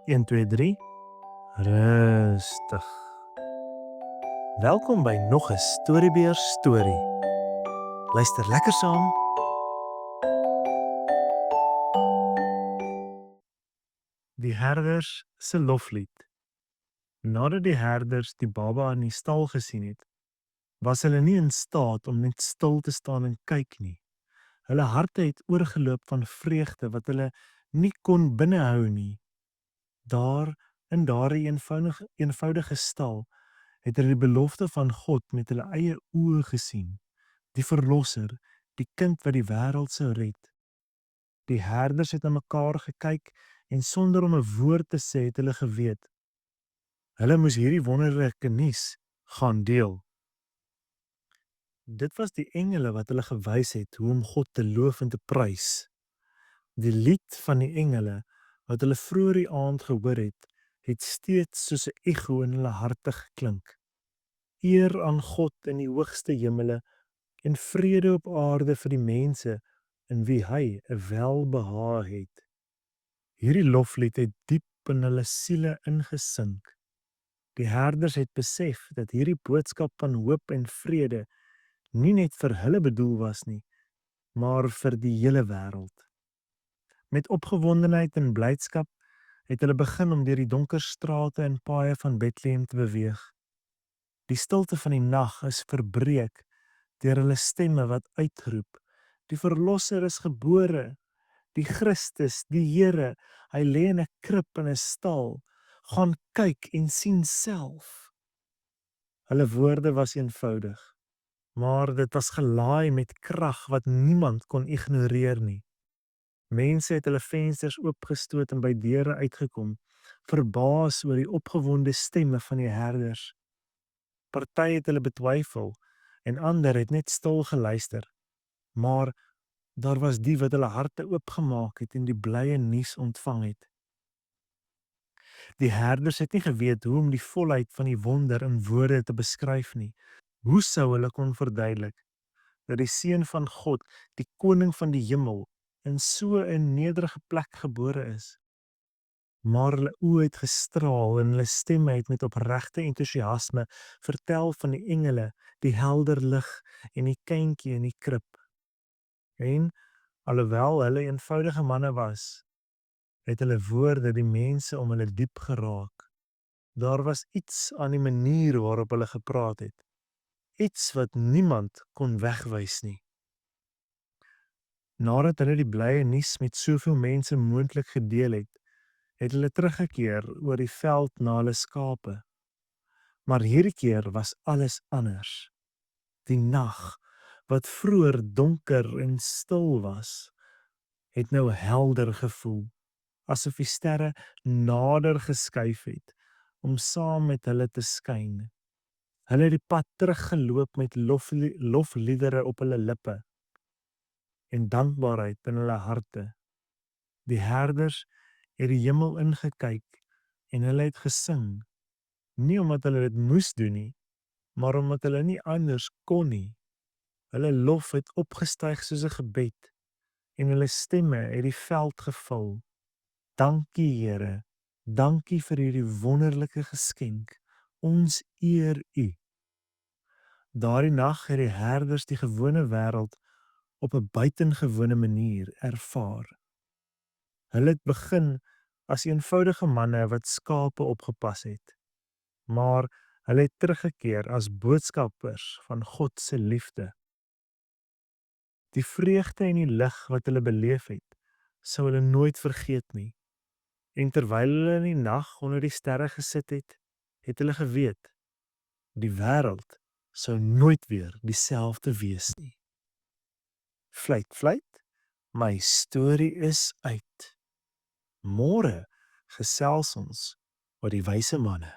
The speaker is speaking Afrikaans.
1, 2, 3. Rustig. Welkom by nog 'n Storybeer storie. Luister lekker saam. Die herders se loflied. Nadat die herders die baba in die stal gesien het, was hulle nie in staat om net stil te staan en kyk nie. Hulle harte het oorgeloop van vreugde wat hulle nie kon binnehou nie. Daar in daardie eenvoudige stal het hulle die belofte van God met hulle eie oë gesien. Die verlosser, die kind wat die wêreld sou red. Die herders het na mekaar gekyk en sonder om 'n woord te sê het hulle geweet. Hulle moes hierdie wonderlike nuus gaan deel. Dit was die engele wat hulle gewys het hoe om God te loof en te prys. Die lied van die engele wat hulle vroeër die aand gehoor het steeds soos 'n ego in hulle harte geklink. Eer aan God in die hoogste hemele en vrede op aarde vir die mense in wie hy 'n welbehae het. Hierdie loflied het diep in hulle siele ingesink. Die herders het besef dat hierdie boodskap van hoop en vrede nie net vir hulle bedoel was nie, maar vir die hele wêreld. Met opgewondenheid en blydskap het hulle begin om deur die donker strate en paaie van Bethlehem te beweeg. Die stilte van die nag is verbreek deur hulle stemme wat uitroep: Die verlosser is gebore, die Christus, die Here, hy lê in 'n krib in 'n stal. Gaan kyk en sien self. Hulle woorde was eenvoudig, maar dit was gelaai met krag wat niemand kon ignoreer nie. Mense het hulle vensters oopgestoot en by deure uitgekom, verbaas oor die opgewonde stemme van die herders. Party het hulle betwyfel en ander het net stil geluister. Maar daar was die wat hulle harte oopgemaak het en die blye nuus ontvang het. Die herders het nie geweet hoe om die volheid van die wonder in woorde te beskryf nie. Hoe sou hulle kon verduidelik dat die seun van God, die koning van die hemel, in so 'n nederige plek gebore is? Maar hulle oë het gestraal en hulle stemme het met opregte entoesiasme vertel van die engele, die helder lig en die kindjie in die krib. En alhoewel hulle eenvoudige manne was, het hulle woorde die mense om hulle diep geraak. Daar was iets aan die manier waarop hulle gepraat het, iets wat niemand kon wegwys nie. Nadat hulle die blye nuus met soveel mense moontlik gedeel het hulle teruggekeer oor die veld na hulle skape. Maar hierdie keer was alles anders. Die nag, wat vroeër donker en stil was, het nou helder gevoel, asof die sterre nader geskuif het om saam met hulle te skyn. Hulle het die pad teruggeloop met lofliedere op hulle lippe en dankbaarheid in hulle harte. Die herders het die hemel ingekyk en hulle het gesing, nie omdat hulle dit moes doen nie, maar omdat hulle nie anders kon nie. Hulle lof het opgestyg soos 'n gebed en hulle stemme het die veld gevul. Dankie Here, dankie vir hierdie wonderlike geskenk. Ons eer U. Daardie nag het die herders die gewone wêreld op 'n buitengewone manier ervaar. Hulle het begin as eenvoudige manne wat skape opgepas het, maar hulle het teruggekeer as boodskappers van God se liefde. Die vreugde en die lig wat hulle beleef het, sou hulle nooit vergeet nie. En terwyl hulle in die nag onder die sterre gesit het hulle geweet, die wêreld sou nooit weer dieselfde wees nie. Fluit, fluit, my storie is uit. Môre gesels ons oor die wyse manne.